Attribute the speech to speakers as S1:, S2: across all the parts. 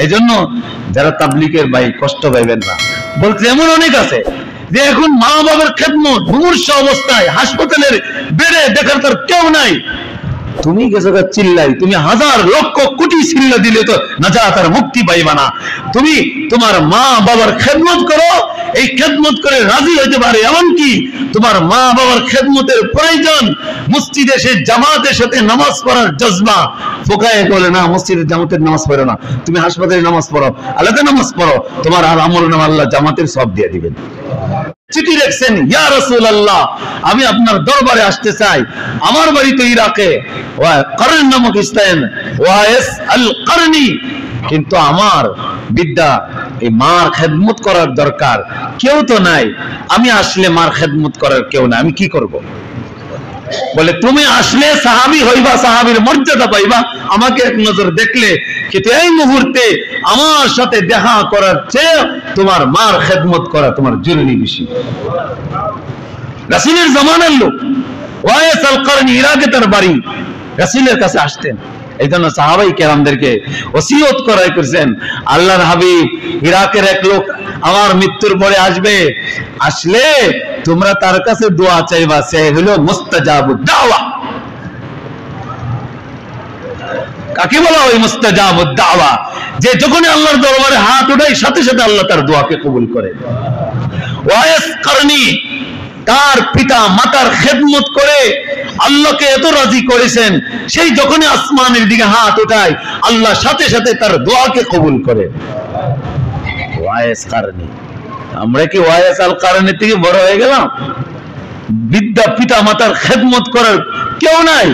S1: এই জন্য যারা তাবলীগের ভাই কষ্ট পাইবেন না, বলতে এমন অনেক আছে যে এখন মা বাবার খেদমত মুমূর্ষ অবস্থায় হাসপাতালের বেডে দেখার তার কেউ নাই, তুমি গেছো চিল্লাই, তুমি হাজার লক্ষ কোটি চিল্লা দিলে তো নাজাত আর মুক্তি পাইবা না। তুমি তোমার মা বাবার খেদমত করো, এই খেদমত করে রাজি হইতে পারে, এমনকি তোমার মা বাবার খেদমতের প্রয়োজন মসজিদে এসে জামাতের সাথে নামাজ পড়ার জজবা। ফোকায়ে বলে না মসজিদের জামাতের নামাজ পড়ো না, তুমি হাসপাতালে নামাজ পড়ো, আলাদা নামাজ পড়ো, তোমার আর আমলনামা আল্লাহ জামাতের সব দিয়ে দিবেন। চিঠি লিখছেন, ইয়া রাসূলুল্লাহ আমি আপনার দরবারে আসতে চাই, আমার বাড়ি তো ইরাকে, করণ নামক স্থান, ওয়াইস আল করনি, কিন্তু আমার বিদ্যা এই মার খেদমত করার দরকার, কেউ তো নাই, আমি আসলে মার খেদমত করার কেউ নাই, আমি কি করব? বলে তুমি আসলে সাহাবী হইবা, সাহাবীর মর্যাদা পাইবা, আমাকে এক নজর দেখলে, কিন্তু এই মুহূর্তে আমার সাথে দেখা করার চেয়ে তোমার মার খেদমত করা তোমার জরুরি বিষয়। রাসূলের জামানার লোক ওয়াইস আল করনি, ইরাকে তার বাড়ি, রাসূলের কাছে আসতেন। এই জন্য সাহাবাই কেরামদেরকে ওসিয়ত করাই করেছেন, আল্লাহর হাবিব ইরাকের এক লোক আমার মৃত্যুর পরে আসবে, আসলে তোমরা তার কাছে দোয়া চাইবা, সে হলো মুস্তাজাবুদ দাওয়া। কাকে বলা হয় মুস্তাজাবুদ দাওয়া? যে যখন আল্লাহর দরবারে হাত উঠায় সাথে সাথে আল্লাহ তার দোয়াকে কবুল করে। ওয়াইস করনি তার পিতা মাতার খেদমত করে আল্লাহকে এত রাজি করেছেন, সেই যখনই আসমানের দিকে হাত উঠায় আল্লাহ সাথে সাথে তার দোয়াকে কবুল করে। ওয়াইস করনি, আমরা কি ওয়াইস আল করনি থেকে বড় হয়ে গেলাম? বিদ্যা পিতা মাতার খেদমত করার কেউ নাই,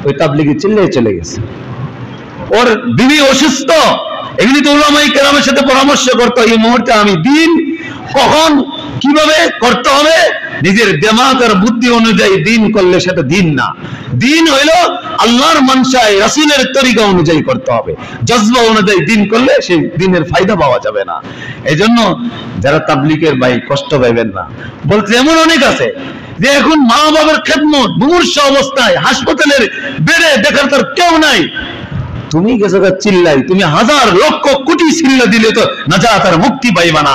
S1: ওই তাবলীগে চিল্লাই চলে গেছে। ওর বিবি অসুস্থ, এগুলি তো উলামায়ে কেরামের সাথে পরামর্শ করতে, এই মুহূর্তে আমি দিন কখন কিভাবে করতে হবে নিজের দিমাগ আর বুদ্ধি অনুযায়ী দিন করলে সেটা দিন না, দিন হইল আল্লাহর মানসায় রাসূলের তরিকা অনুযায়ী করতে হবে, জজবা অনুযায়ী দিন করলে সেই দিনের ফায়দা পাওয়া যাবে না। এই জন্য যারা তাবলীগের ভাই কষ্ট পাইবেন না, বলতে এমন অনেক আছে যে এখন মা বাবার খেদমত মুমূর্ষ অবস্থায় হাসপাতালের বেডে দেখার তার কেউ নাই, তুমি গেছো চিল্লাই, তুমি হাজার লক্ষ কোটি চিল্লা দিলে তো নাজাত আর মুক্তি পাইবা না।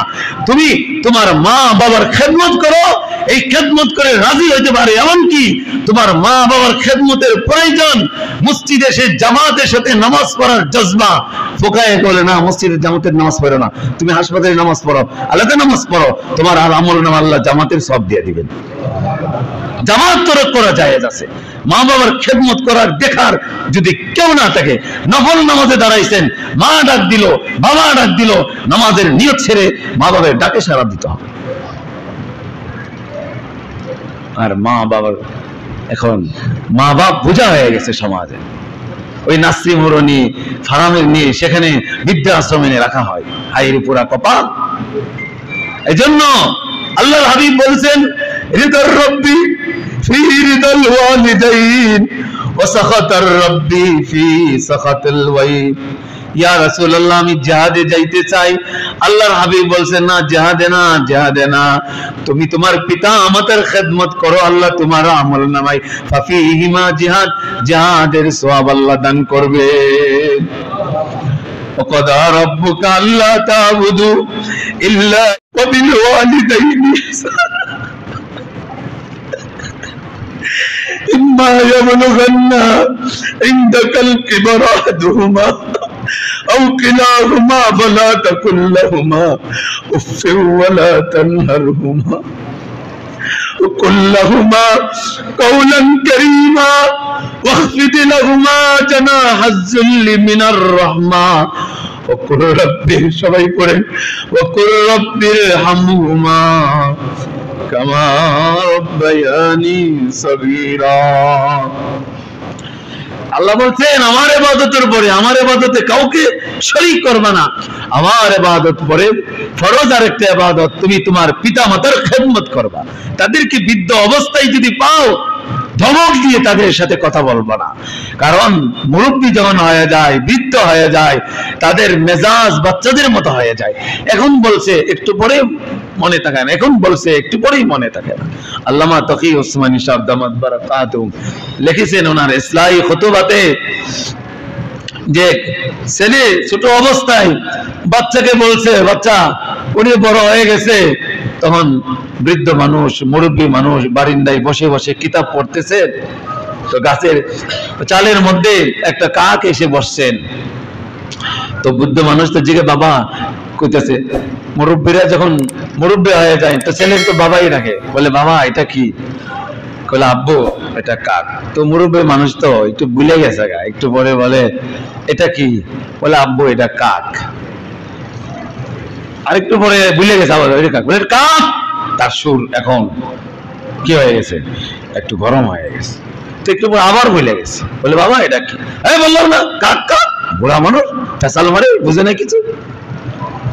S1: তুমি তোমার মা বাবার খেদমত করো, এই খেদমত করে রাজি হইতে পারে, এমনকি তোমার মা বাবার খেদমতের প্রয়োজন মসজিদে এসে জামাতের সাথে নামাজ পড়ার জজবা। ফোকায়ে বলে না মসজিদের জামাতের নামাজ পড়ো না, তুমি হাসপাতালে নামাজ পড়ো, আলাদা নামাজ পড়ো, তোমার আর আমলনামা আল্লাহ জামাতের সব দিয়ে দিবেন। জামাত তরক করা জায়েজ আছে, মা বাবার খেদমত করার দেখার যদি কেউ না থাকে, নফল নামাজে দাঁড়াইছেন, মা ডাক দিল, বাবা ডাক দিল, নামাজের নিয়ত ছেড়ে মা বাবার ডাকে সাড়া দিতে হবে। আর মা বাবার এখন মা বাপ বোঝা হয়ে গেছে সমাজে, ওই নাসরি মুরনি ফারামের নিয়ে সেখানে বৃদ্ধ আশ্রমে রাখা হয়, হাইরে পুরা কপাল। এই জন্য আল্লাহর হাবিব বলছেন, রিদার রব্বি ফি রিদাল ওয়ালিদাইন ওয়া সাখাতার রব্বি ফি সাখাতিল ওয়ালিদ। ইয়া রাসূলুল্লাহ আমি জিহাদে যাইতে চাই, আল্লাহর হাবিব বলছেন না জিহাদে না, জিহাদে না, তুমি তোমার পিতা মাতার খেদমত করো, আল্লাহ তোমার আমলনামায় ফাফিহিমা জিহাদ, জিহাদের সওয়াব আল্লাহ দান করবে। وقضى ربك ألا تعبدوا إلا وبالوالدين إحسانا إما يبلغن عندك الكبر أحدهما أو كلاهما فلا تقل لهما أف ولا تنهرهما وقل لهما قولا كريما واخفض لهما جناح الذل من الرحمة وقل رب সবাই পড়েন وقل رب ارحمهما كما ربياني صغيرا। আল্লাহ বলছেন আমার ইবাদতের পরে, আমার ইবাদতে কাউকে শরীক করবে না, আমার ইবাদত পরে ফরজ আরেকটা ইবাদত, তুমি তোমার পিতা মাতার খেদমত করবা। তাদেরকে বৃদ্ধ অবস্থায় যদি পাও ধমক দিয়ে তাদের সাথে কথা বলবো না, কারণ মুরব্বী যখন হয়ে যায়, বৃদ্ধ হয়ে যায়, তাদের মেজাজ বাচ্চাদের মতো হয়ে যায়। এখন বলছে একটু পরে মনে থাকে না, এখন বলছে একটু পরেই মনে থাকে না। আল্লামা তকি ওসমানী সাহেব দামাত বারাকাতুহু লিখেছেন ওনার ইসলাহি খুতুবাতে, যে ছেলে ছোট অবস্থায় বাচ্চাকে বলছে, বাচ্চা উনি বড় হয়ে গেছে, তখন বৃদ্ধ মানুষ, মুরব্বী মানুষ বারিন্দায় বসে বসে কিতাব পড়তেছে, তো গাছের চালের মধ্যে একটা কাক এসে বসছেন। তো বৃদ্ধ মানুষ তো জিজ্ঞে বাবা কইতেছে, মুরব্বীরা যখন মুরব্বী হয়ে যায় তো ছেলের তো বাবাই রাখে, বলে বাবা এটা কি? বলে আব্বু এটা কাক। তো মুরব্বী মানুষ তো একটু ভুলে গেছে, একটু পরে বলে এটা কি? বলে আব্বু এটা কাক। আরেকটু পরে ভুলে গেছে, আবার এটা কাক, বলে কাক। তার সুর এখন কি হয়ে গেছে, একটু গরম হয়ে গেছে। তো একটু পরে আবার ভুলে গেছে, বলে বাবা এটা কি? আমি বললাম না কাক কাক। বুড়া মানুষ ফেসাল মারে, বুঝে না কিছু,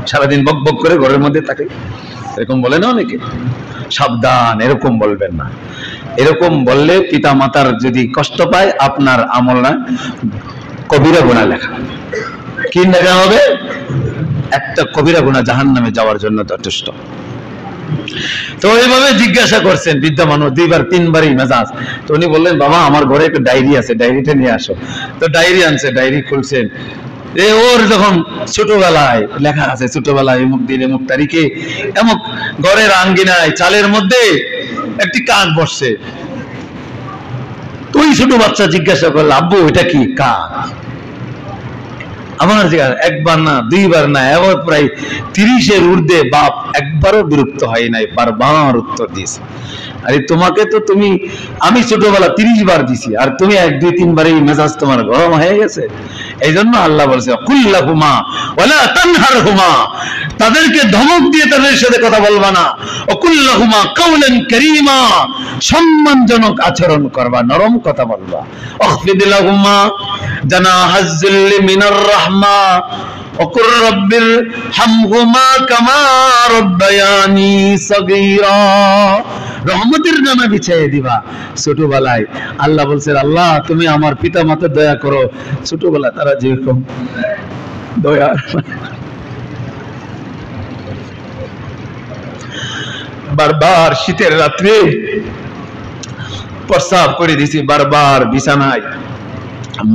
S1: সারাদিন বক বক করে ঘরের মধ্যে থাকে, এরকম বলে না অনেকে। সাবধান, এরকম বলবেন না। এরকম বললে পিতা মাতার যদি কষ্ট পায়, আপনার আমল না কবিরা গুনাহ লেখা। কি লেখা হবে? একটা কবিরা গুনাহ, জাহান্নামে যাওয়ার জন্য যথেষ্ট। তো এইভাবে জিজ্ঞাসা করছেন বৃদ্ধ মানুষ, দুইবার তিনবারই মেজাজ। তো উনি বললেন বাবা আমার ঘরে একটা ডায়েরি আছে, ডায়েরিটা নিয়ে আসো। তো ডায়েরি আনছে, ডায়েরি খুলছেন, ওর যখন ছোটবেলায় লেখা আছে, ছোটবেলায় এমুক দিন এমুক তারিখে এমুক ঘরের আঙ্গিনায় চালের মধ্যে একটি কাক বসছে। তুই ছোট বাচ্চা জিজ্ঞাসা করল আব্বু এটা কি? কাক। আমার জিজ্ঞাসা, একবার না দুইবার না, এবার প্রায় 30-এর ঊর্ধ্বে বাপ একবারও বিরক্ত হয় নাই, বারবার উত্তর দিয়েছে। আরে তোমাকে তো আমি ছোটবেলা 30 বার দিছি, আর তুমি 1-2-3 বারে মেজাজ তোমার গরম হয়ে গেছে। এই জন্য আল্লাহ বলছে কুল্লাহুমা ওয়ালা তানহারহুমা, তাদেরকে ধমক দিয়ে তাদের সাথে কথা বলবা না। ওকুল্লাহুমা কাওলান কারীমা, সম্মানজনক আচরণ করবা, নরম কথা বলবা। ওয়াখফিদ লাহুমা জানাহাজ যুল্লি মিনার রাহমা ওকুর রাব্বির হামহুমা কামা রাব্বায়ানি সাগীরা, রহমতের নামে বিছিয়ে দিবা ছোটবেলায়। আল্লাহ বলছেন আল্লাহ তুমি আমার পিতা মাতা দয়া করো, ছোটবেলায় তারা যেরকম দয়া। বারবার শীতের রাত্রে প্রস্রাব করে দিছি, বারবার বিছানায়।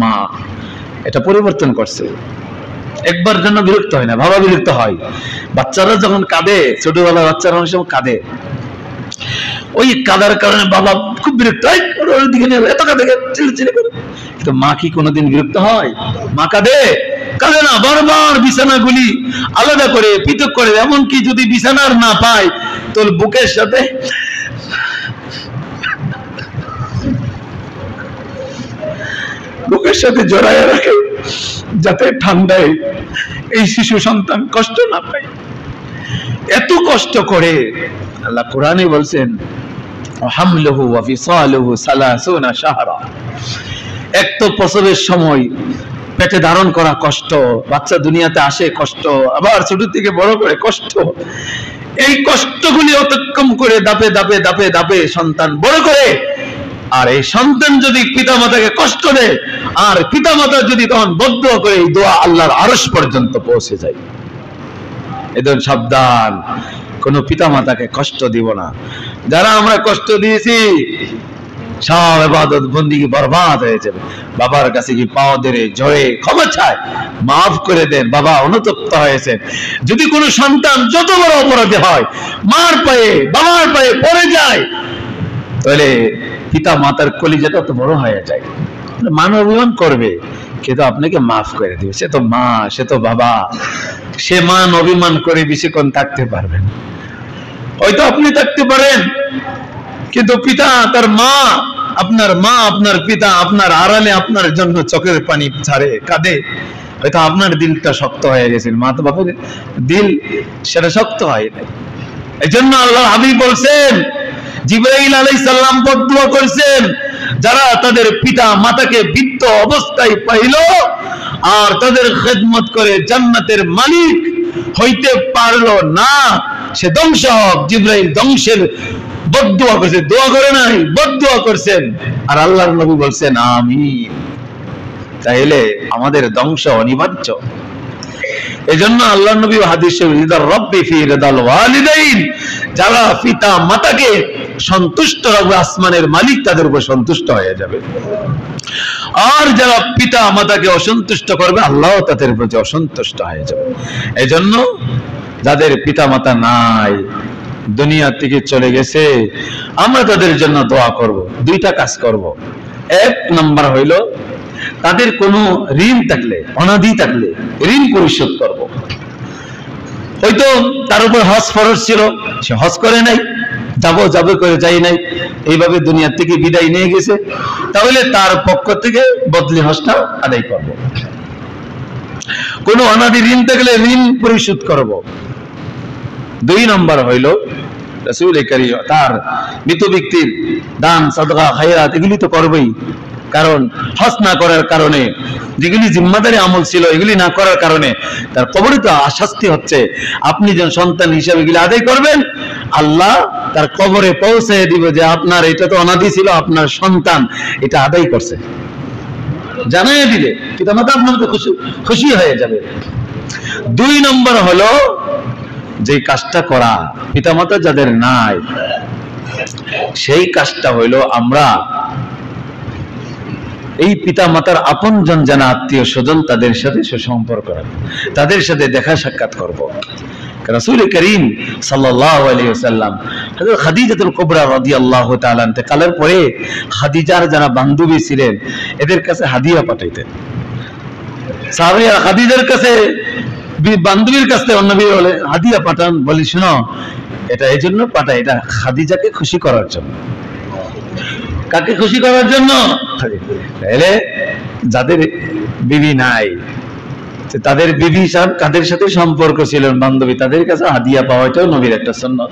S1: মা এটা পরিবর্তন করছে, একবার জন্য বিরক্ত হয় না, বাবা বিরক্ত হয়। বাচ্চারা যখন কাঁদে, ছোটবেলার বাচ্চারা অনেক সময় কাঁদে, ওই কাদার কারণে বাবা খুব বিরক্ত হয়, ওর দিকে নিয়ে এত কাঁদে, চিল্লাচিল্লি করে। কিন্তু মা কি কোনোদিন বিরক্ত হয়? মা কাঁদে? কাঁদে না, বারবার বিছানাগুলি আলাদা করে পৃথক করে, এমনকি যদি বিছানার না পায় তোর বুকের সাথে জড়ায় রাখে, যাতে ঠান্ডায় এই শিশু সন্তান কষ্ট না পায়। এত কষ্ট করে আল্লাহ কোরআনে বলছেন হামলুহু ওয়া ফিসালুহু 30 শাহরা, এক তো প্রসবের সময় পেটে ধারণ করা কষ্ট, বাচ্চা দুনিয়াতে আসে কষ্ট, আবার ছোট থেকে বড় করে কষ্ট। এই কষ্টগুলি অতিক্রম করে দাপে দাপে দাপে দাপে সন্তান বড় করে। আর এই সন্তান যদি পিতামাতাকে কষ্ট দেয়, আর পিতামাতা যদি তখন বদদুয়া করে, এই দোয়া আল্লাহর আরশ পর্যন্ত পৌঁছে যায়। এদের সাবধান, কোন পিতামাতাকে কষ্ট দিব না। যারা আমরা কষ্ট দিয়েছি সব ইবাদত বন্দেগী বরবাদ হয়ে যাবে। বাবার কাছে কি পাও ধরে জোরে ক্ষমা চায়, মাফ করে দেন, বাবা অনুতপ্ত হয়েছে। যদি কোনো সন্তান যত বড় অপরাধী হয়, মার পায়ে বাবার পায়ে পড়ে যায়, তাহলে পিতা মাতার কলিজাটা তো বড় হয়ে যায়। মান অভিমান করবে, কিন্তু আপনাকে মাফ করে দিবে। সে তো মা, সে তো বাবা, সে মান অভিমান করে বেশিক্ষণ থাকতে পারবেন। হয়তো আপনি থাকতে পারেন, কিন্তু পিতা তার মা, আপনার পিতা আপনার আড়ালে আপনার জন্য চোখের পানি ছাড়ে, কাঁদে। হয়তো আপনার দিলটা শক্ত হয়ে গেছে, মা তো বাবার দিল সেটা শক্ত হয় না। এই জন্য আল্লাহ হাবিব বলছেন, জিবরাইল আলাইহিস সালাম বদদুয়া করেছেন, যারা তাদের পিতা মাতাকে বৃদ্ধ অবস্থায় পাইল আর তাদের খেদমত করে জান্নাতের মালিক হইতে পারলো না, সে ধ্বংস হোক। জিবরাইল ধ্বংসের বদদুয়া করেছে, দোয়া করে নাই, বদদুয়া করছেন। আর আল্লাহর নবী বলছেন আমিন। তাইলে আমাদের ধ্বংস অনিবার্য। এজন্য আল্লাহ নবী হাদিসে রিদার রব্বি ফি রিদাল ওয়ালিদাইন, যারা পিতা মাতাকে সন্তুষ্ট রাখবে, আসমানের মালিক তাদের উপর সন্তুষ্ট হয়ে যাবে। আর যারা পিতা মাতাকে অসন্তুষ্ট করবে, আল্লাহ তাদের প্রতি অসন্তুষ্ট হয়ে যাবে। এই জন্য যাদের পিতা মাতা নাই, দুনিয়া থেকে চলে গেছে, আমরা তাদের জন্য দোয়া করব। দুইটা কাজ করব। এক নাম্বার হইল, তাদের কোনো ঋণ থাকলে, অনাদি থাকলে ঋণ পরিশোধ করব। হয়তো তার উপর হজ ফরজ ছিল, সে হজ করে নাই, যাবো করে যাই নাই, এইভাবে দুনিয়া থেকে বিদায় নিয়ে গেছে, তাহলে তার পক্ষ থেকে বদলি হজটা আদায় করব। কোনো অনাদি ঋণ থাকলে ঋণ পরিশোধ করব। দুই নম্বর হইল, রাসূল কারীম তার মৃত ব্যক্তির দান, সাদকা, খায়রাত এগুলি তো করবেই। কারণ হজ না করার কারণে যেগুলি জিম্মাদারি আমল ছিল, এগুলি না করার কারণে তার কবরে তো শাস্তি হচ্ছে। আপনি যখন সন্তান হিসাবে এগুলি আদায় করবেন, আল্লাহ তার কবরে পৌঁছে দিব যে আপনার এটা তো অনাদি ছিল, আপনার সন্তান এটা আদায় করছে, জানাই দিলে পিতামাতা আপনার তো খুশি হয়ে যাবে। দুই নম্বর হলো, যে কাজটা করা পিতামাতা যাদের নাই, সেই কাজটা হইলো আমরা এই পিতা মাতার আপনজন যারা আত্মীয় স্বজন, তাদের সাথে সুসম্পর্ক রাখবো, তাদের সাথে দেখা সাক্ষাৎ করব। রাসূল করিম সাল্লাল্লাহু আলাইহি ওয়াসাল্লাম হযরত খাদিজাতুল কুবরা রাদিয়াল্লাহু তাআলা ইন্তেকালের পরে খাদিজার যারা বান্ধবী ছিলেন, এদের কাছে হাদিয়া পাঠাইতেন। সাহাবীরা খাদিজার কাছে, বান্ধবীর কাছে নবী বলে হাদিয়া পাঠান, বলি শুনো এটা এই জন্য পাঠায়, এটা খাদিজাকে খুশি করার জন্য। কাকে খুশি করার জন্য? তাহলে যাদের বিবি নাই, তাদের বিবি সাহেব কাদের সাথে সম্পর্ক ছিল, বান্ধবী, তাদের কাছে হাদিয়া পাওয়াটাও নবীর একটা সুন্নাত।